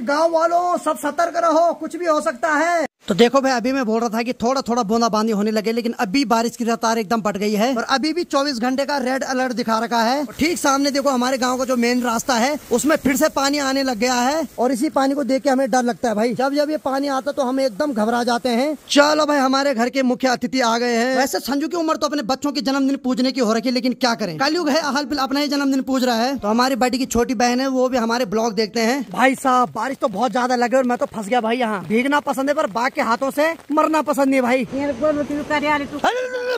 गांव वालों सब सतर्क रहो, कुछ भी हो सकता है। तो देखो भाई, अभी मैं बोल रहा था कि थोड़ा थोड़ा बूंदाबांदी होने लगे, लेकिन अभी बारिश की रफ्तार एकदम बढ़ गई है और अभी भी 24 घंटे का रेड अलर्ट दिखा रखा है। ठीक सामने देखो हमारे गांव का जो मेन रास्ता है उसमें फिर से पानी आने लग गया है और इसी पानी को देख के हमें डर लगता है भाई। जब जब ये पानी आता तो हम एकदम घबरा जाते हैं। चलो भाई, हमारे घर के मुख्य अतिथि आ गए हैं। वैसे संजू की उम्र तो अपने बच्चों के जन्मदिन पूजने की हो रखी है, लेकिन क्या करें, कलयुग है, अहल बिल अपना ही जन्मदिन पूज रहा है। तो हमारी बेटी की छोटी बहन है, वो भी हमारे ब्लॉग देखते हैं। भाई साहब, बारिश तो बहुत ज्यादा लगे और मैं तो फंस गया भाई। यहाँ भीगना पसंद है पर बाघ के हाथों से मरना पसंद नहीं भाई।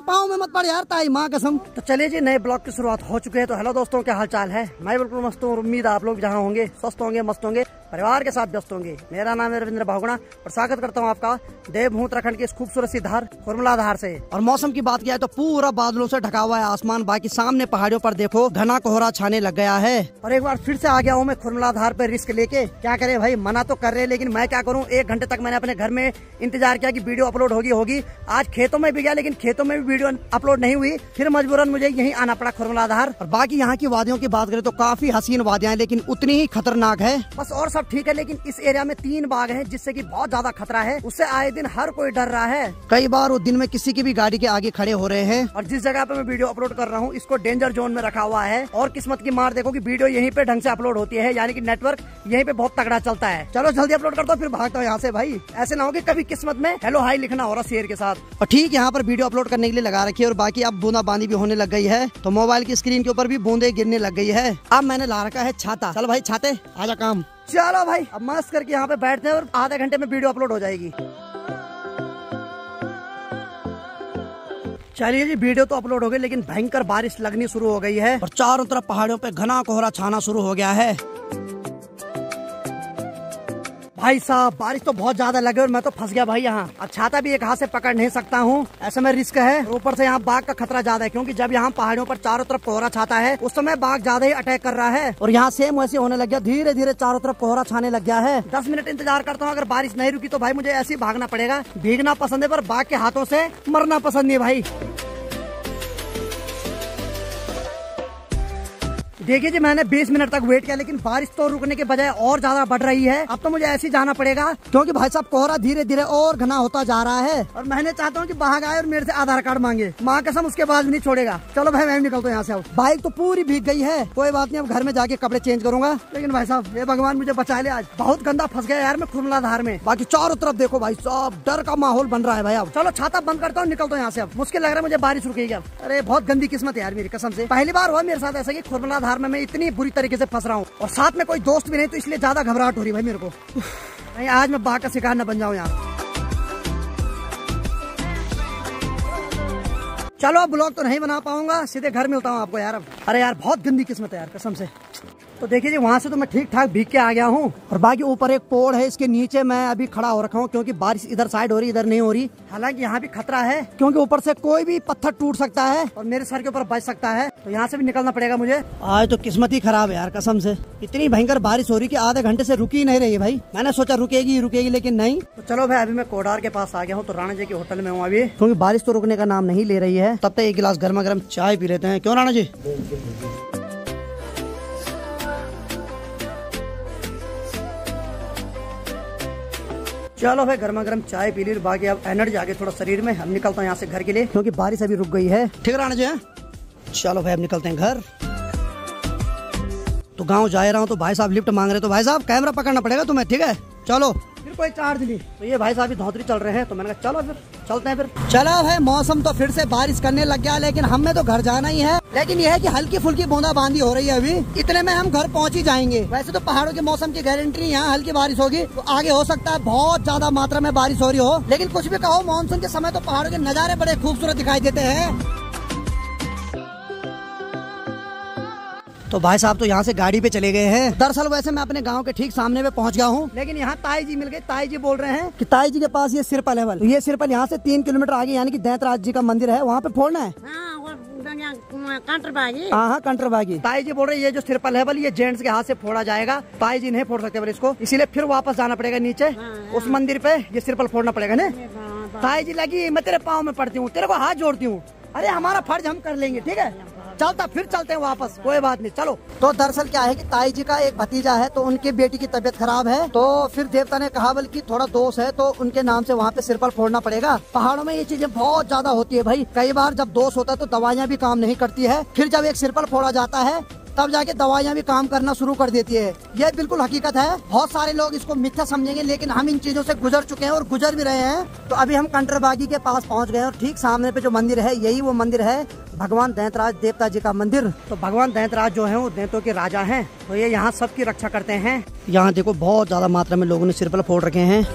पाँव में मत पड़ यार, ताई माँ कसम। तो चलिए जी, नए ब्लॉग की शुरुआत हो चुके हैं। तो हेलो दोस्तों, क्या हाल चाल है? मैं बिल्कुल मस्त हूँ। उम्मीद आप लोग जहाँ होंगे स्वस्थ होंगे, मस्त होंगे, परिवार के साथ व्यस्त होंगे। मेरा नाम है रविंद्र बहुगुणा और स्वागत करता हूँ आपका देवभूमि उत्तराखंड की इस खूबसूरत सी धार खुरमला धार से। और मौसम की बात किया है तो पूरा बादलों से ढका हुआ है आसमान। बाकी सामने पहाड़ियों पर देखो घना कोहरा छाने लग गया है। और एक बार फिर से आ गया हूँ मैं खुरमला धार पे रिस्क लेके। क्या करे भाई, मना तो कर रहे हैं लेकिन मैं क्या करूँ। 1 घंटे तक मैंने अपने घर में इंतजार किया कि वीडियो अपलोड होगी। आज खेतों में भी गया लेकिन खेतों में भी वीडियो अपलोड नहीं हुई। फिर मजबूरन मुझे यहीं आना पड़ा खुरमला धार। और बाकी यहाँ की वादियों की बात करें तो काफी हसीन वादियाँ हैं, लेकिन उतनी ही खतरनाक है। बस और सब ठीक है, लेकिन इस एरिया में 3 बाघ हैं जिससे कि बहुत ज्यादा खतरा है। उससे आए दिन हर कोई डर रहा है। कई बार वो दिन में किसी की भी गाड़ी के आगे खड़े हो रहे हैं। और जिस जगह पे मैं वीडियो अपलोड कर रहा हूँ इसको डेंजर जोन में रखा हुआ है। और किस्मत की मार देखो कि वीडियो यहीं पे ढंग से अपलोड होती है, यानी कि नेटवर्क यहीं पे बहुत तगड़ा चलता है। चलो जल्दी अपलोड कर दो, फिर भागता हूँ यहाँ से भाई। ऐसे ना हो कि कभी किस्मत में हेलो हाई लिखना हो रहा शेर के साथ। और ठीक यहाँ पर वीडियो अपलोड करने के लिए लगा रखी है। और बाकी अब बूंदाबांदी भी होने लग गई है, तो मोबाइल की स्क्रीन के ऊपर भी बूंदे गिरने लग गई है। अब मैंने ला रखा है छाता। चलो भाई छाते, आजा काम। चलो भाई, अब मस्त करके यहाँ पे बैठते हैं और आधे घंटे में वीडियो अपलोड हो जाएगी। चलिए जी, वीडियो तो अपलोड हो गई लेकिन भयंकर बारिश लगनी शुरू हो गई है और चारों तरफ पहाड़ियों पे घना कोहरा छाना शुरू हो गया है। भाई साहब, बारिश तो बहुत ज्यादा लगे और मैं तो फंस गया भाई यहाँ। अब छाता भी एक हाथ से पकड़ नहीं सकता हूँ, ऐसे में रिस्क है। ऊपर से यहाँ बाघ का खतरा ज्यादा है, क्योंकि जब यहाँ पहाड़ियों पर चारों तरफ कोहरा छाता है उस समय बाघ ज्यादा ही अटैक कर रहा है। और यहाँ सेम वैसे होने लग गया, धीरे धीरे चारों तरफ कोहरा छाने लग गया है। 10 मिनट इंतजार करता हूँ, अगर बारिश नहीं रुकी तो भाई मुझे ऐसे ही भागना पड़ेगा। भीगना पसंद है पर बाघ के हाथों से मरना पसंद नहीं भाई। देखिए जी, मैंने 20 मिनट तक वेट किया लेकिन बारिश तो रुकने के बजाय और ज्यादा बढ़ रही है। अब तो मुझे ऐसे ही जाना पड़ेगा, क्योंकि भाई साहब कोहरा धीरे धीरे और घना होता जा रहा है। और मैंने चाहता हूँ कि बाघ आए और मेरे से आधार कार्ड मांगे, माँ कसम उसके बाद भी नहीं छोड़ेगा। चलो भाई, मैं निकलता हूँ यहाँ से। अब बाइक तो पूरी भीग गई है, कोई बात नहीं, अब घर में जाके कपड़े चेंज करूंगा। लेकिन भाई साहब, ये भगवान मुझे बचा ले, आज बहुत गंदा फंस गया यार मैं खुरमला धार में। बाकी चारों तरफ देखो भाई साहब, डर का माहौल बन रहा है भाई। अब चलो छाता बंद करता हूँ, निकलता हूँ यहाँ से। अब मुश्किल लग रहा है मुझे, बारिश रुकेगी अब। अरे बहुत गंदी किस्मत है यार मेरी कसम से। पहली बार हुआ मेरे साथ ऐसा कि खुरमला धार में मैं इतनी बुरी तरीके से फंस रहा हूँ और साथ में कोई दोस्त भी नहीं, तो इसलिए ज्यादा घबराहट हो रही भाई मेरे को। नहीं, आज मैं बाघ का शिकार न बन जाऊं यहाँ। चलो अब ब्लॉग तो नहीं बना पाऊंगा, सीधे घर मिलता हूँ आपको यार अब। अरे यार बहुत गंदी किस्मत है यार कसम से। तो देखिए जी, वहाँ से तो मैं ठीक ठाक भीग के आ गया हूँ। और बाकी ऊपर एक पोड़ है, इसके नीचे मैं अभी खड़ा हो रखा हूँ, क्योंकि बारिश इधर साइड हो रही, इधर नहीं हो रही। हालांकि यहाँ भी खतरा है, क्योंकि ऊपर से कोई भी पत्थर टूट सकता है और मेरे सर के ऊपर बच सकता है। तो यहाँ से भी निकलना पड़ेगा मुझे। आज तो किस्मत ही खराब है यार कसम से। इतनी भयंकर बारिश हो रही कि आधे घंटे से रुकी नहीं रही है भाई। मैंने सोचा रुकेगी लेकिन नहीं। तो चलो भाई, अभी मैं कोडार के पास आ गया हूँ, तो राणा जी के होटल में हूँ अभी, क्योंकि बारिश तो रुकने का नाम नहीं ले रही है। तब तक एक गिलास गर्मा गर्म चाय पी लेते हैं, क्यों राणा जी? चलो भाई, गर्मा गर्म चाय पी ली, बाकी अब एनर्जी आ गई थोड़ा शरीर में। हम निकलता हूँ यहाँ से घर के लिए, क्योंकि बारिश अभी रुक गई है। ठीक है राणा जी? चलो भाई, अब निकलते हैं घर। तो गांव जा रहा हूँ तो भाई साहब लिफ्ट मांग रहे, तो भाई साहब कैमरा पकड़ना पड़ेगा तुम्हें, ठीक है? चलो, फिर कोई चार्ज नहीं। तो ये भाई साहब धौतरी चल रहे हैं, तो मैंने कहा चलो फिर चलते हैं फिर। चलो भाई, मौसम तो फिर से बारिश करने लग गया, लेकिन हमें तो घर जाना ही है। लेकिन यह है कि हल्की फुल्की बूंदाबांदी हो रही है अभी, इतने में हम घर पहुंच ही जाएंगे। वैसे तो पहाड़ों के मौसम की गारंटी नहीं, यहाँ हल्की बारिश होगी, तो आगे हो सकता है बहुत ज्यादा मात्रा में बारिश हो रही हो। लेकिन कुछ भी कहो, मानसून के समय तो पहाड़ों के नजारे बड़े खूबसूरत दिखाई देते हैं। तो भाई साहब तो यहाँ से गाड़ी पे चले गए हैं। दरअसल वैसे मैं अपने गांव के ठीक सामने पे पहुंच गया हूँ, लेकिन यहाँ ताई जी मिल गए। ताई जी बोल रहे हैं कि ताई जी के पास ये सिरपल है। ये सिरपल यहाँ से 3 किलोमीटर आगे, यानी कि दैतराज जी का मंदिर है, वहाँ पे फोड़ना है। हाँ, कंटरबागी। ताई जी बोल रहे हैं ये जो सिरपल है ये जेंट्स के हाथ से फोड़ा जाएगा, ताई जी नहीं फोड़ सकते बल इसको, इसीलिए फिर वापस जाना पड़ेगा नीचे उस मंदिर पे, ये सिरपल फोड़ना पड़ेगा ना। ताई जी लगी, मैं तेरे पाँव में पड़ती हूँ, तेरे को हाथ जोड़ती हूँ। अरे हमारा फर्ज हम कर लेंगे, ठीक है? चलता फिर चलते हैं वापस, कोई बात नहीं चलो। तो दरअसल क्या है कि ताई जी का एक भतीजा है, तो उनकी बेटी की तबीयत खराब है, तो फिर देवता ने कहा बल्कि थोड़ा दोष है तो उनके नाम से वहाँ पे सिरपल फोड़ना पड़ेगा। पहाड़ों में ये चीजें बहुत ज्यादा होती है भाई। कई बार जब दोष होता है तो दवाइयाँ भी काम नहीं करती है, फिर जब एक सिरपल फोड़ा जाता है तब जाके दवाइयाँ भी काम करना शुरू कर देती है। ये बिल्कुल हकीकत है। बहुत सारे लोग इसको मिथ्या समझेंगे, लेकिन हम इन चीजों से गुजर चुके हैं और गुजर भी रहे हैं। तो अभी हम कंटरबागी के पास पहुंच गए और ठीक सामने पे जो मंदिर है यही वो मंदिर है, भगवान दैंतराज देवता जी का मंदिर। तो भगवान दैंतराज जो है वो दैंतों के राजा हैं, तो ये यहाँ सबकी रक्षा करते हैं। यहाँ देखो बहुत ज्यादा मात्रा में लोगों ने सिरपल फोड़ रखे हैं।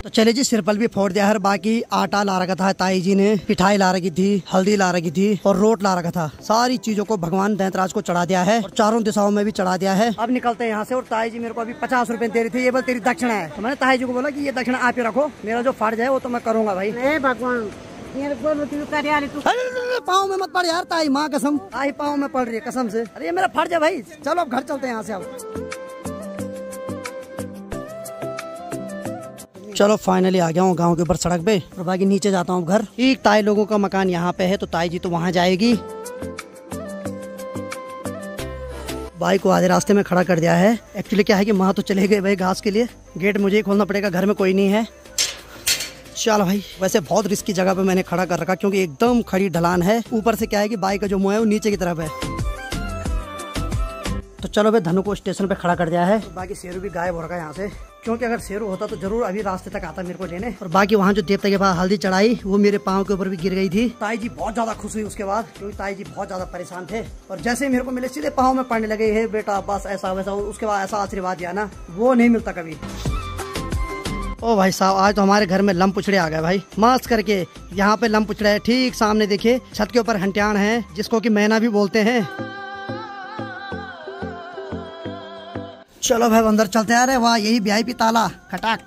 तो चले जी, सिरपल भी फोड़ दिया है। बाकी आटा ला रखा था ताई जी ने, पिठाई ला रखी थी, हल्दी ला रखी थी और रोट ला रखा था। सारी चीजों को भगवान दैंतराज को चढ़ा दिया है और चारों दिशाओं में भी चढ़ा दिया है। अब निकलते हैं यहाँ से। और ताई जी मेरे को अभी 50 रुपए दे रही थी, ये बोल तेरी दक्षिणा है। तो मैंने ताई जी को बोला कि ये दक्षिणा आप ही रखो, मेरा जो फर्ज है वो तो मैं करूँगा भाई। भगवान पाँव में मत पड़ यार ताई, माँ कसम ताई पाँव में पड़ रही है कसम से। अरे ये मेरा फर्ज है भाई। चलो अब घर चलते हैं यहाँ से। अब चलो फाइनली आ गया हूँ गांव के ऊपर सड़क पे और बाकी नीचे जाता हूँ घर। एक ताई लोगों का मकान यहाँ पे है, तो ताई जी तो वहाँ जाएगी। बाइक को आधे रास्ते में खड़ा कर दिया है। एक्चुअली क्या है कि माँ तो चले गए भाई घास के लिए, गेट मुझे ही खोलना पड़ेगा, घर में कोई नहीं है। चलो भाई, वैसे बहुत रिस्की जगह पे मैंने खड़ा कर रखा क्योंकि एकदम खड़ी ढलान है। ऊपर से क्या है कि बाइक का जो मुँह है वो नीचे की तरफ है। तो चलो भाई, धनु को स्टेशन पे खड़ा कर दिया है। बाकी शेरू भी गायब हो रखा है यहाँ से, क्योंकि अगर शेरू होता तो जरूर अभी रास्ते तक आता मेरे को लेने। और बाकी वहाँ जो देवता के पास हल्दी चढ़ाई वो मेरे पाँव के ऊपर भी गिर गई थी। ताई जी बहुत ज्यादा खुश हुई उसके बाद, क्योंकि ताई जी बहुत ज्यादा परेशान थे और जैसे ही मेरे को मिले सीधे पाँव में पड़ने लगे, है बेटा बस ऐसा वैसा। उसके बाद ऐसा आशीर्वाद दिया ना, वो नहीं मिलता कभी। ओ भाई साहब, आज तो हमारे घर में लम पुछड़े आ गए भाई, मस्त करके। यहाँ पे लम पुछड़े है, ठीक सामने देखिए छत के ऊपर हंटियाण है, जिसको कि मैना भी बोलते हैं। चलो भाई अंदर चलते आ रहे। वाह, यही वीआईपी ताला खटाक,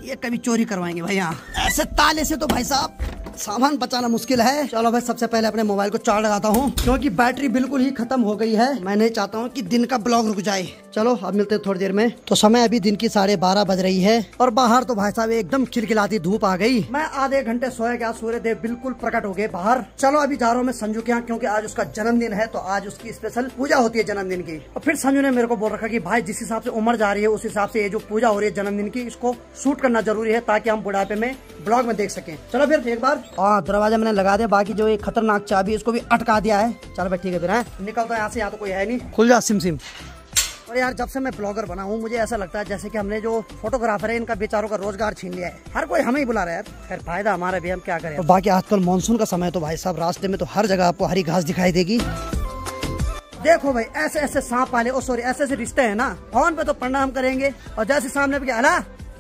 ये कभी चोरी करवाएंगे भाई। यहाँ ऐसे ताले से तो भाई साहब सामान बचाना मुश्किल है। चलो भाई, सबसे पहले अपने मोबाइल को चार्ज लगाता हूँ, क्योंकि बैटरी बिल्कुल ही खत्म हो गई है। मैं नहीं चाहता हूँ कि दिन का ब्लॉग रुक जाए। चलो अब मिलते हैं थोड़ी देर में। तो समय अभी दिन की 12:30 बज रही है और बाहर तो भाई साहब एकदम खिलखिलाती धूप आ गई। मैं आधे घंटे सोया गया, सूर्य देव बिल्कुल प्रकट हो गए बाहर। चलो अभी जा रहा हूँ मैं संजू के यहाँ, क्योंकि आज उसका जन्मदिन है, तो आज उसकी स्पेशल पूजा होती है जन्मदिन की। और फिर संजू ने मेरे को बोल रखा कि भाई जिस हिसाब से उम्र जा रही है उस हिसाब से ये जो पूजा हो रही है जन्मदिन की, इसको शूट करना जरूरी है ताकि हम बुढ़ापे में ब्लॉग में देख सकें। चलो फिर एक बार। हाँ, दरवाजा मैंने लगा दिया। बाकी जो एक खतरनाक चाबी इसको भी अटका दिया है। चलो भाई ठीक है, फिर निकलता है यहाँ से। यहाँ तो कोई है नहीं, खुल जा सिम सिम। और यार जब से मैं ब्लॉगर बना हूँ मुझे ऐसा लगता है जैसे कि हमने जो फोटोग्राफर है इनका बेचारों का रोजगार छीन लिया है। हर कोई हमें ही बुला रहा है, खैर फायदा हमारा भी, हम क्या करें। तो बाकी आजकल मानसून का समय, तो भाई साहब रास्ते में तो हर जगह आपको हरी घास दिखाई देगी। देखो भाई, ऐसे ऐसे सांप वाले, ओ सॉरी, ऐसे ऐसे रिश्ते हैं ना, फोन पे तो प्रणाम करेंगे और जैसे सामने पे क्या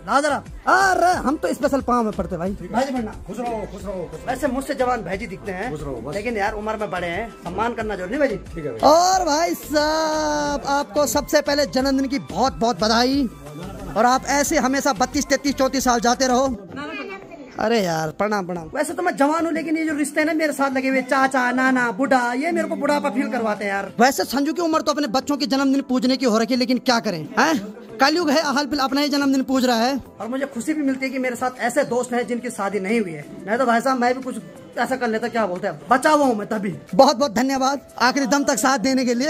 लाजरा, अरे हम तो स्पेशल पाँव में पड़ते भाई। भाई बनना, खुश रहो खुश रहो। वैसे मुझसे जवान भाईजी दिखते हैं, लेकिन यार उम्र में बड़े हैं, सम्मान करना जरूरी भाई। ठीक है। और भाई साहब आपको सबसे पहले जन्मदिन की बहुत बहुत बधाई, और आप ऐसे हमेशा 32, 33, 34 साल जाते रहो। अरे यार प्रणाम प्रणाम। वैसे तो मैं जवान हूँ, लेकिन ये जो रिश्ते हैं ना मेरे साथ लगे हुए, चाचा नाना बुढ़ा, ये मेरे को बुढ़ापा फील करवाते हैं यार। वैसे संजू की उम्र तो अपने बच्चों के जन्मदिन पूजने की हो रखी है, लेकिन क्या करें, कलयुग है, हाल फिलहाल अपना ही जन्मदिन पूज रहा है। और मुझे खुशी भी मिलती है कि मेरे साथ ऐसे दोस्त हैं जिनकी शादी नहीं हुई है। नहीं तो भाई साहब मैं भी कुछ ऐसा कर लेता, क्या बोलते हैं, बचा हुआ हूँ मैं तभी। बहुत बहुत धन्यवाद आखिरी दम तक साथ देने के लिए।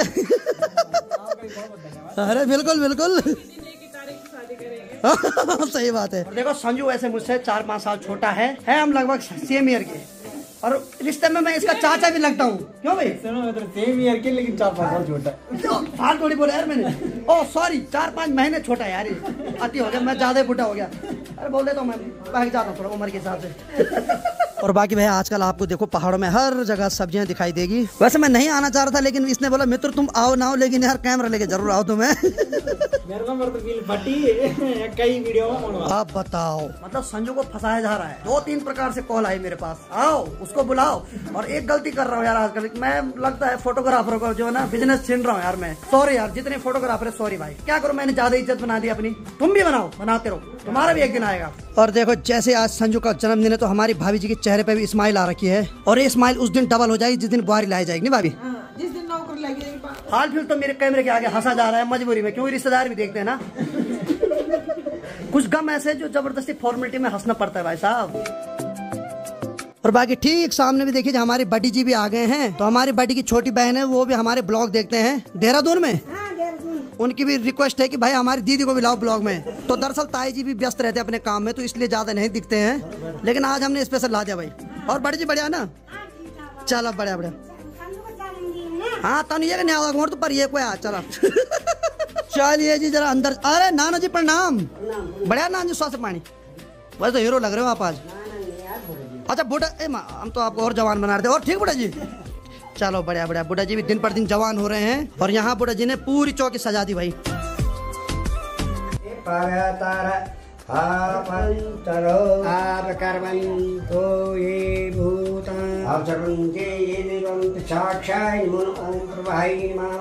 अरे बिल्कुल बिल्कुल सही बात है। देखो संजू वैसे मुझसे 4-5 साल छोटा है हम लगभग सेम ईयर के, और रिश्ते में मैं इसका चाचा भी लगता हूँ। क्यों भाई? सेम ईयर के, लेकिन 4-5 साल छोटा। साल थोड़ी बोला यार मैंने, ओह सॉरी 4-5 महीने छोटा है यार, अति हो गया, मैं ज्यादा बुढ़ा हो गया। अरे बोल देता हूँ मैं, भाग जाता हूँ थोड़ा उम्र के हिसाब से। और बाकी भाई आजकल आपको देखो पहाड़ों में हर जगह सब्जियां दिखाई देगी। वैसे मैं नहीं आना चाह रहा था, लेकिन इसने बोला मित्र तुम आओ ना आओ, लेकिन यार कैमरा लेके जरूर आओ तुम्हें। कई वीडियो आप बताओ, मतलब संजू को फंसाया जा रहा है। 2-3 प्रकार से कॉल आई मेरे पास, आओ उसको बुलाओ। और एक गलती कर रहा हूँ यार आजकल, मैं लगता है फोटोग्राफर को जो है ना बिजनेस छीन रहा हूँ यार मैं। सॉरी यार, जितने फोटोग्राफर है सॉरी भाई, क्या करूँ, मैंने ज्यादा इज्जत बना दी अपनी। तुम भी बनाओ, बनाते रहो, तुम्हारा भी एक दिन आएगा। और देखो जैसे आज संजू का जन्मदिन है, तो हमारी भाभी जी के चेहरे पे भी स्माइल आ रखी है, और ये स्माइल उस दिन डबल हो जाएगी जिस दिन बुआरी लाई जाएगी। नहीं भाभी? जिस दिन नौकर लाई हाल फिल तो मेरे कैमरे के आगे हंसा जा रहा है मजबूरी में, क्योंकि रिश्तेदार भी देखते हैं ना। कुछ गम ऐसे जो जबरदस्ती फॉर्मेलिटी में हंसना पड़ता है भाई साहब। और बाकी ठीक सामने भी देखिए हमारी बडी जी भी आ गए हैं। तो हमारी बडी की छोटी बहन है, वो भी हमारे ब्लॉग देखते हैं देहरादून में। उनकी भी रिक्वेस्ट है कि भाई हमारी दीदी को भी लाओ ब्लॉग में। तो दरअसल ताई जी भी व्यस्त रहते हैं अपने काम में, तो इसलिए ज्यादा नहीं दिखते हैं, लेकिन आज हमने स्पेशल ला दिया भाई। और बड़ी जी बढ़िया ना, चलो बढ़िया बढ़िया। हाँ तो ये नहीं तो पर ये कोई चलो। चलिए जी जरा अंदर। अरे नाना जी प्रणाम। बढ़िया नाना जी, स्वास्थ्य पानी। वैसे तो हीरो लग रहे हो आप आज। अच्छा बूढ़ा, हम तो आपको और जवान बना रहे थे। और ठीक बूढ़ा जी, चलो बढ़िया बढ़िया। बूढ़ा जी भी दिन पर दिन जवान हो रहे हैं। और यहाँ बूढ़ा जी ने पूरी चौकी सजा दी भाई।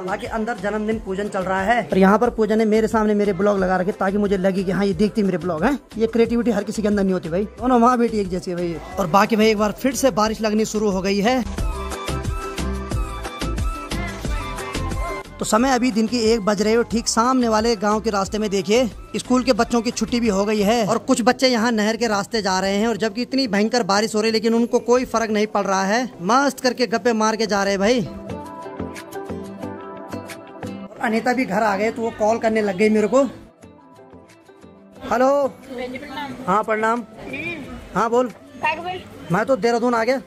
बाकी अंदर जन्मदिन पूजन चल रहा है और यहाँ पर पूजन ने मेरे सामने मेरे ब्लॉग लगा रखे ताकि मुझे लगे कि हाँ ये देखती मेरे ब्लॉग हैं। ये क्रिएटिविटी हर किसी के अंदर नहीं होती भाई, दोनों माँ बेटी एक जैसी है भाई। और बाकी भाई एक बार फिर से बारिश लगनी शुरू हो गई है। तो समय अभी दिन की 1 बज रहे हो। ठीक सामने वाले गांव के रास्ते में देखिए स्कूल के बच्चों की छुट्टी भी हो गई है और कुछ बच्चे यहाँ नहर के रास्ते जा रहे हैं। और जबकि इतनी भयंकर बारिश हो रही है लेकिन उनको कोई फर्क नहीं पड़ रहा है, मस्त करके गप्पे मार के जा रहे हैं भाई। अनीता भी घर आ गए तो वो कॉल करने लग गई मेरे को। हेलो। हाँ प्रणाम। हाँ बोल। मैं तो देहरादून आ गया।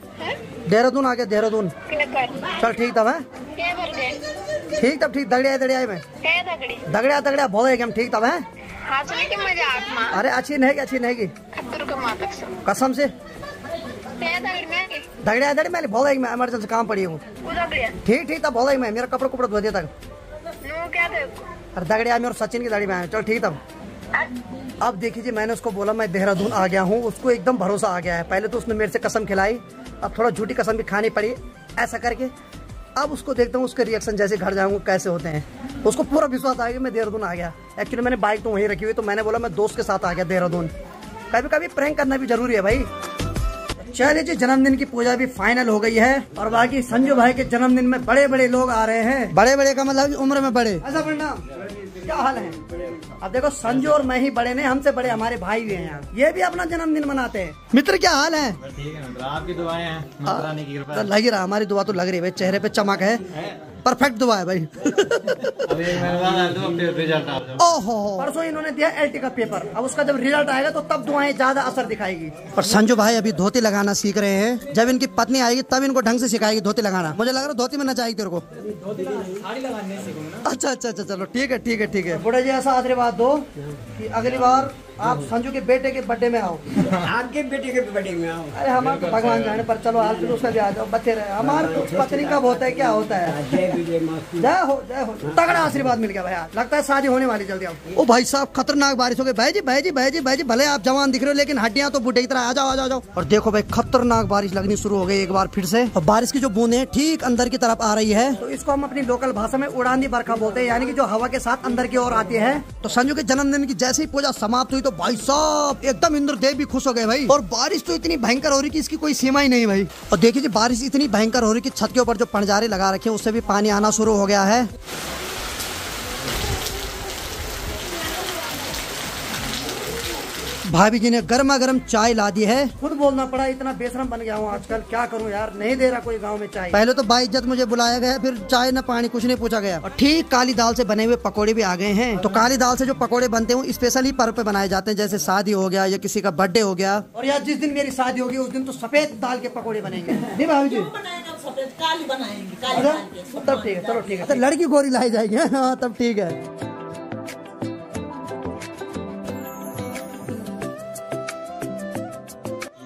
देहरादून आ गया देहरादून। चल ठीक था मैं। ठीक तब ठीक दगड़िया दगड़िया में दगड़िया दगड़िया बहुत है ठीक तब है। अरे अच्छी नहीं कसम से दगड़िया दगड़ी मैं बहुत है, मैं इमरजेंसी काम पड़ी हूँ। ठीक तब बहुत है, मैं मेरा कपड़ा कुपड़ा धो दिया तक। अरे दगड़िया में और सचिन की दाढ़ी में। चल ठीक तब। अब देखिए जी मैंने उसको बोला मैं देहरादून आ गया हूँ, उसको एकदम भरोसा आ गया है। पहले तो उसने मेरे से कसम खिलाई, अब थोड़ा झूठी कसम भी खानी पड़ी ऐसा करके। अब उसको देखता हूँ उसके रिएक्शन जैसे घर जाऊंगा कैसे होते हैं। उसको पूरा विश्वास आ गया मैं देहरादून आ गया। एक्चुअली मैंने बाइक तो वहीं रखी हुई, तो मैंने बोला मैं दोस्त के साथ आ गया देहरादून। कभी कभी प्रैंक करना भी जरूरी है भाई। चलिए जी जन्मदिन की पूजा भी फाइनल हो गई है और बाकी संजू भाई के जन्मदिन में बड़े बड़े लोग आ रहे हैं। बड़े बड़े का मतलब उम्र में बड़े। ऐसा प्रणाम, क्या हाल है? अब देखो संजू और मैं ही बड़े ने, हमसे बड़े हमारे भाई भी हैं, ये भी अपना जन्मदिन मनाते हैं। मित्र क्या हाल है? आपकी दुआएं हैं, लग ही रहा, हमारी दुआ तो लग रही है भाई, चेहरे पे चमक है, परफेक्ट दुआ है भाई। ओहो परसों इन्होंने दिया LT का पेपर, अब उसका जब रिजल्ट आएगा तो तब दुआएं ज्यादा असर दिखाएगी। और संजू भाई अभी धोती लगाना सीख रहे हैं, जब इनकी पत्नी आएगी तब इनको ढंग से सिखाएगी धोती लगाना। मुझे लग रहा है धोती में नचाएगी तेरे को। अच्छा चलो ठीक है। बुढ़ा जी ऐसा आशीर्वाद दो कि अगली बार आप संजू के बेटे के बर्थडे में आओ। आपके बेटे के बर्थडे में आओ। अरे हमारे तो भगवान जाने पर चलो आज फिर उसका भी आ जाओ, बच्चे रहे हमारे तो पत्नी कब होता है क्या होता है। जय हो तगड़ा आशीर्वाद मिल गया भाई, लगता है शादी होने वाली जल्दी आओ। ओ भाई साहब खतरनाक बारिश हो गई। भाई जी भले आप जवान दिख रहे हो लेकिन हड्डियां तो बूढ़े की तरह। आ जाओ। और देखो भाई खतरनाक बारिश लगनी शुरू हो गई एक बार फिर से, और बारिश की जो बूंदें ठीक अंदर की तरफ आ रही है, तो इसको हम अपनी लोकल भाषा में उड़ानी बरखा बोलते हैं, यानी कि जो हवा के साथ अंदर की ओर आती है। तो संजू के जन्मदिन की जैसे ही पूजा समाप्त हुई तो भाई साहब एकदम इंद्रदेव भी खुश हो गए भाई। और बारिश तो इतनी भयंकर हो रही कि इसकी कोई सीमा ही नहीं भाई। और देखिए बारिश इतनी भयंकर हो रही कि छत के ऊपर जो पणजारे लगा रखे हैं उससे भी पानी आना शुरू हो गया है। भाभी जी ने गर्मा गर्म चाय ला दी है। खुद बोलना पड़ा, इतना बेशरम बन गया हूँ आजकल, क्या करूँ यार, नहीं दे रहा कोई गांव में चाय। पहले तो बाइज्जत मुझे बुलाया गया, फिर चाय न पानी कुछ नहीं पूछा गया। और ठीक काली दाल से बने हुए पकोड़े भी आ गए हैं। तो काली दाल से जो पकोड़े बनते हैं स्पेशली पर्व पे बनाए जाते हैं, जैसे शादी हो गया या किसी का बर्थडे हो गया। और यार जिस दिन मेरी शादी होगी उस दिन तो सफेद दाल के पकौड़े बनेंगे। नहीं भाभी जी तब ठीक है, चलो ठीक है। लड़की गोरी लाई जाएगी, हाँ तब ठीक है।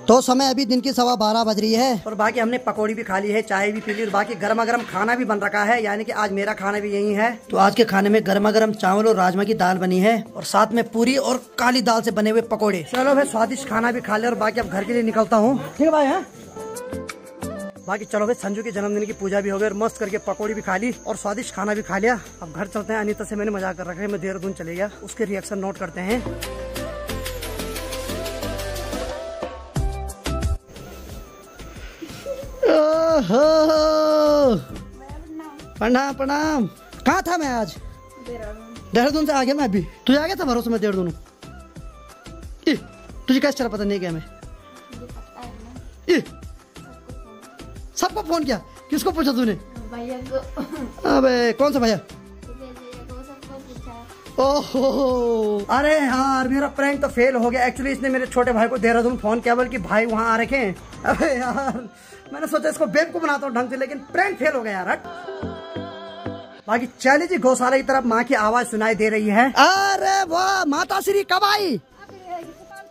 तो समय अभी दिन की 12:15 बज रही है और बाकी हमने पकौड़ी भी खा ली है, चाय भी पी ली और बाकी गर्मा गर्म खाना भी बन रखा है, यानी कि आज मेरा खाना भी यही है। तो आज के खाने में गर्मा गर्म चावल और राजमा की दाल बनी है और साथ में पूरी और काली दाल से बने हुए पकौड़े। चलो भाई स्वादिष्ट खाना भी खा ले और बाकी अब घर के लिए निकलता हूँ। ठीक है भाई। हाँ बाकी चलो भाई संजू के जन्मदिन की पूजा भी हो गई और मस्त करके पकौड़ी भी खा ली और स्वादिष्ट खाना भी खा लिया। अब घर चलते हैं। अनीता से मैंने मजाक कर रखा है, मैं देहरादून चले गया, उसके रिएक्शन नोट करते हैं। प्रणाम। कहाँ था मैं आज? देहरादून से आ गया मैं अभी। तू आ गया था भरोसे में देहरादून? तुझे कैसे चला पता नहीं क्या मैं? सबको फोन किया? किसको पूछा तूने? भैया को। अबे कौन सा भैया? ओहो अरे यार मेरा प्रैंक तो फेल हो गया। एक्चुअली इसने मेरे छोटे भाई को देहरादून फोन किया बल्कि भाई वहाँ आ रखे हैं। अबे यार मैंने सोचा इसको बेवकूफ बनाता हूँ ढंग से, लेकिन प्रैंक फेल हो गया यार। हट। बाकी चलिए जी, गौशाला की तरफ माँ की आवाज सुनाई दे रही है। अरे वाह माता श्री कब आई?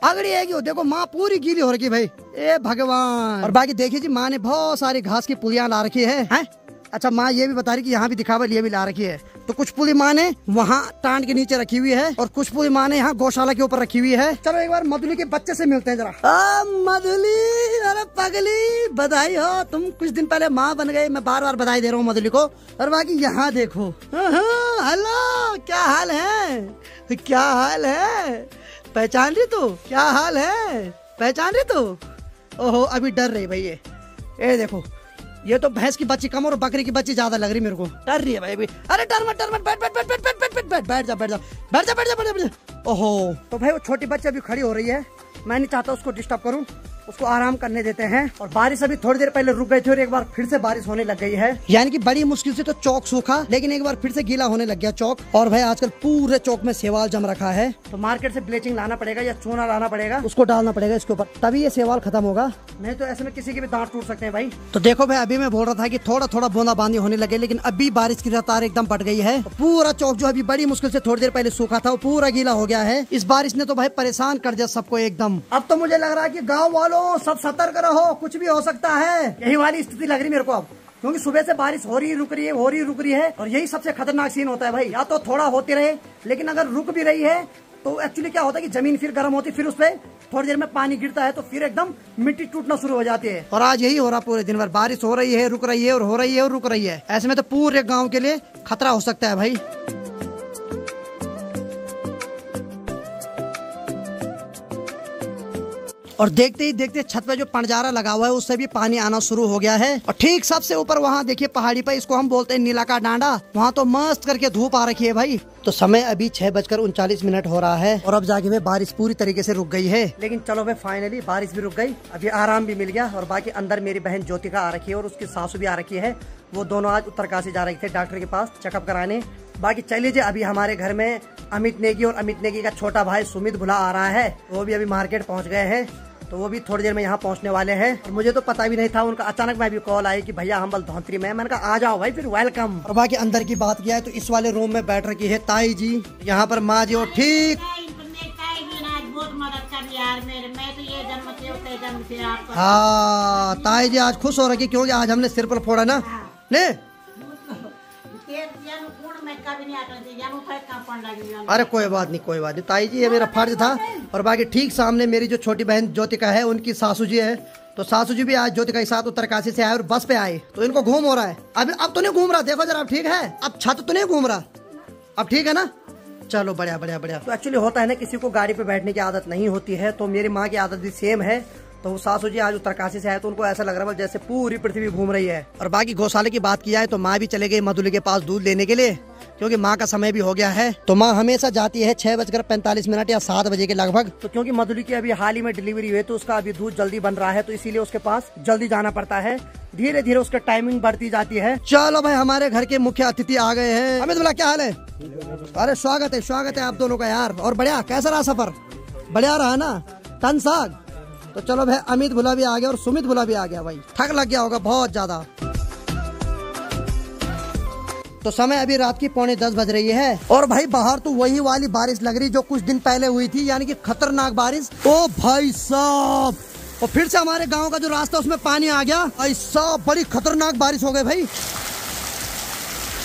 अगड़ी आएगी। देखो माँ पूरी गीली हो रखी भाई। ए भगवान। और बाकी देखिए जी माँ ने बहुत सारी घास की पुलियां ला रखी है? अच्छा माँ ये भी बता रही कि यहाँ भी दिखावल ये भी ला रखी है। तो कुछ पुली माँ ने वहाँ टांड के नीचे रखी हुई है और कुछ पुली माँ ने यहाँ गौशाला के ऊपर रखी हुई है। चलो एक बार मधुली के बच्चे से मिलते हैं जरा। मधुली अरे पगली बधाई हो, तुम कुछ दिन पहले माँ बन गई। मैं बार बार बधाई दे रहा हूँ मधुली को। और बाकी यहाँ देखो। हेलो क्या हाल है? क्या हाल है? पहचान रही तू? क्या हाल है? पहचान रही तू? ओहो अभी डर रही भाई। ये देखो ये तो भैंस की बच्ची कम और बकरी की बच्ची ज्यादा लग रही मेरे को। डर रही है भाई अभी। अरे डर मत बैठ बैठ बैठ बैठ बैठ बैठ बैठ बैठ जा बैठ जा बैठ जा बैठ जा बैठ जा। ओहो तो भाई वो छोटी बच्ची अभी खड़ी हो रही है। मैं नहीं चाहता उसको डिस्टर्ब करूं, उसको आराम करने देते हैं। और बारिश अभी थोड़ी देर पहले रुक गई थी और एक बार फिर से बारिश होने लग गई है। यानी कि बड़ी मुश्किल से तो चौक सूखा, लेकिन एक बार फिर से गीला होने लग गया चौक। और भाई आजकल पूरे चौक में सेवाल जम रखा है। तो मार्केट से ब्लीचिंग लाना पड़ेगा या चूना लाना पड़ेगा, उसको डालना पड़ेगा इसके ऊपर, तभी ये सेवाल खत्म होगा। नहीं तो ऐसे में किसी के भी दांत टूट सकते हैं भाई। तो देखो भाई अभी मैं बोल रहा था कि थोड़ा थोड़ा बूंदाबांदी होने लगे, लेकिन अभी बारिश की रफ्तार एकदम बढ़ गई है। पूरा चौक जो अभी बड़ी मुश्किल से थोड़ी देर पहले सूखा था वो पूरा गीला हो गया है। इस बारिश ने तो भाई परेशान कर दिया सबको एकदम। अब तो मुझे लग रहा है कि गाँव वालों सब सतर्क रहो, कुछ भी हो सकता है। यही वाली स्थिति लग रही मेरे को अब, क्योंकि सुबह से बारिश हो रही रुक रही है, हो रही रुक रही है। और यही सबसे खतरनाक सीन होता है भाई। या तो थोड़ा होती रहे, लेकिन अगर रुक भी रही है तो एक्चुअली क्या होता है कि जमीन फिर गर्म होती है, फिर उस पर थोड़ी देर में पानी गिरता है तो फिर एकदम मिट्टी टूटना शुरू हो जाती है। और आज यही हो रहा पूरे दिन भर, बारिश हो रही है, रुक रही है और हो रही है और रुक रही है। ऐसे में तो पूरे गाँव के लिए खतरा हो सकता है भाई। और देखते ही देखते छत पे जो पंजारा लगा हुआ है उससे भी पानी आना शुरू हो गया है। और ठीक सबसे ऊपर वहाँ देखिए पहाड़ी पे, इसको हम बोलते हैं नीला का डांडा, वहाँ तो मस्त करके धूप आ रखी है भाई। तो समय अभी 6:39 हो रहा है और अब जाके में बारिश पूरी तरीके से रुक गई है। लेकिन चलो भाई फाइनली बारिश भी रुक गई, अभी आराम भी मिल गया। और बाकी अंदर मेरी बहन ज्योतिका आ रखी है और उसकी सासू भी आ रखी है। वो दोनों आज उत्तरकाशी जा रहे थे डॉक्टर के पास चेकअप कराने। बाकी चलिए जी अभी हमारे घर में अमित नेगी और अमित नेगी का छोटा भाई सुमित भुला आ रहा है। वो भी अभी मार्केट पहुँच गए हैं, तो वो भी थोड़ी देर में यहाँ पहुँचने वाले हैं। और मुझे तो पता भी नहीं था, उनका अचानक में भी कॉल आई कि भैया हम बलधौंतरी में। मैंने कहा आ जाओ भाई, फिर वेलकम। और बाकी अंदर की बात किया है तो इस वाले रूम में बैठ रखी है ताई जी, यहाँ पर माँ जी और ठीक। हाँ ताई जी आज खुश हो रखी क्योंकि आज हमने सिर पर फोड़ा ना। ने अरे कोई बात नहीं ताई जी, ये मेरा फर्ज था। और बाकी ठीक सामने मेरी जो छोटी बहन ज्योतिका है उनकी सासू जी है, तो सासू जी भी आज ज्योतिका के साथ उत्तरकाशी से आए और बस पे आए, तो इनको घूम हो रहा है। अब तो नहीं घूम रहा, देखो जरा अब ठीक है, अब छत तो नहीं घूम रहा, अब ठीक है ना। चलो बढ़िया बढ़िया बढ़िया। तो एक्चुअली होता है ना किसी को गाड़ी पे बैठने की आदत नहीं होती है, तो मेरी माँ की आदत भी सेम है। तो सासू जी आज उत्तरकाशी से आए तो उनको ऐसा लग रहा है जैसे पूरी पृथ्वी घूम रही है। और बाकी गौशाले की बात की जाए तो माँ भी चले गई मधुली के पास दूध लेने के लिए, क्योंकि माँ का समय भी हो गया है। तो माँ हमेशा जाती है 6:45 या 7 बजे के लगभग। तो क्योंकि मधुली की अभी हाल ही में डिलीवरी हुई तो उसका अभी दूध जल्दी बन रहा है, तो इसीलिए उसके पास जल्दी जाना पड़ता है। धीरे धीरे उसका टाइमिंग बढ़ती जाती है। चलो भाई हमारे घर के मुख्य अतिथि आ गए हैं। अमित बोला क्या हाल है? अरे स्वागत है आप दोनों का यार। और बढ़िया, कैसा रहा सफर? बढ़िया रहा ना, तन साग। तो चलो भाई अमित भुला भी आ गया और सुमित भुला भी आ गया भाई। थक लग गया होगा बहुत ज्यादा। तो समय अभी रात की 9:45 बज रही है और भाई बाहर तो वही वाली बारिश लग रही जो कुछ दिन पहले हुई थी, यानी कि खतरनाक बारिश। ओ भाई साहब, और फिर से हमारे गांव का जो रास्ता उसमें पानी आ गया। ऐसा बड़ी खतरनाक बारिश हो गई भाई।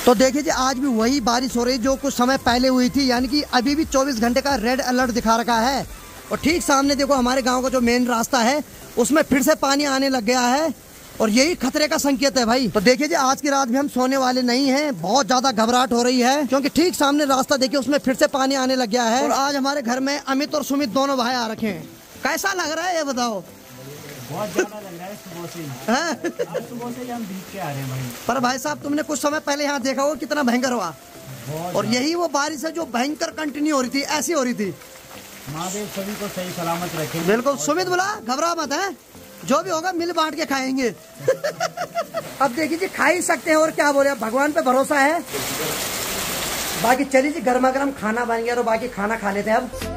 तो देखिए जी आज भी वही बारिश हो रही जो कुछ समय पहले हुई थी, यानी कि अभी भी 24 घंटे का रेड अलर्ट दिखा रखा है। और ठीक सामने देखो हमारे गांव का जो मेन रास्ता है उसमें फिर से पानी आने लग गया है और यही खतरे का संकेत है भाई। तो देखिए जी आज की रात भी हम सोने वाले नहीं हैं, बहुत ज्यादा घबराहट हो रही है, क्योंकि ठीक सामने रास्ता देखिए उसमें फिर से पानी आने लग गया है। और आज हमारे घर में अमित और सुमित दोनों भाई आ रखे हैं। कैसा लग रहा है ये बताओ? बहुत ज्यादा लग रहा है सुबह से ही हम भीग के आ रहे हैं भाई। पर भाई साहब तुमने कुछ समय पहले यहाँ देखा होगा कितना भयंकर हुआ। और यही वो बारिश है जो भयंकर कंटिन्यू हो रही थी, ऐसी हो रही थी। महादेव सभी को सही सलामत रखे। बिल्कुल सुमित बोला घबरा मत है, जो भी होगा मिल बांट के खाएंगे। अब देखिए जी, खा ही सकते हैं और क्या बोले, भगवान पे भरोसा है। बाकी चलिए जी, गर्मा गर्म खाना बन गया तो बाकी खाना खा लेते हैं।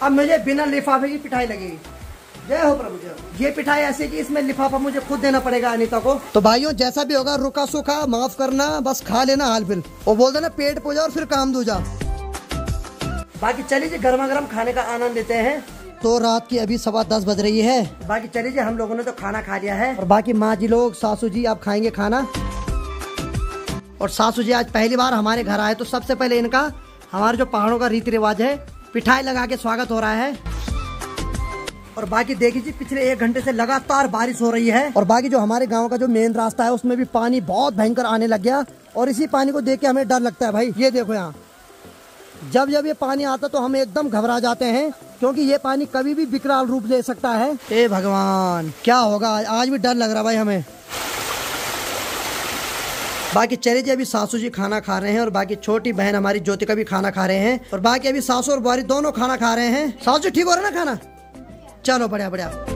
अब मुझे बिना लिफाफे की पिटाई लगेगी। जय हो प्रभु जय। ये पिटाई ऐसे कि इसमें लिफाफा मुझे खुद देना पड़ेगा अनीता को। तो भाइयों जैसा भी होगा, रुका सूखा माफ करना, बस खा लेना हाल फिर, और बोल देना पेट पूजा और फिर काम दूजा। बाकी चलिए जी, गर्मा गर्म खाने का आनंद लेते हैं। तो रात की अभी 10:15 बज रही है। बाकी चलिए जी, हम लोगों ने तो खाना खा लिया है, और बाकी माँ जी लोग, सासू जी आप खाएंगे खाना। और सासू जी आज पहली बार हमारे घर आए, तो सबसे पहले इनका, हमारे जो पहाड़ों का रीति रिवाज है, पिठाई लगा के स्वागत हो रहा है। और बाकी देखिए जी, पिछले 1 घंटे से लगातार बारिश हो रही है। और बाकी जो हमारे गांव का जो मेन रास्ता है, उसमें भी पानी बहुत भयंकर आने लग गया। और इसी पानी को देख के हमें डर लगता है भाई। ये देखो यहाँ, जब जब ये पानी आता तो हम एकदम घबरा जाते हैं, क्योंकि ये पानी कभी भी विकराल रूप ले सकता है। हे भगवान, क्या होगा आज भी डर लग रहा भाई हमें। बाकी चले जी, अभी सासू जी खाना खा रहे हैं, और बाकी छोटी बहन हमारी ज्योति का भी खाना खा रहे हैं। और बाकी अभी सासू और बुआरी दोनों खाना खा रहे हैं। सासू जी ठीक हो रहा है ना खाना? चलो बढ़िया बढ़िया।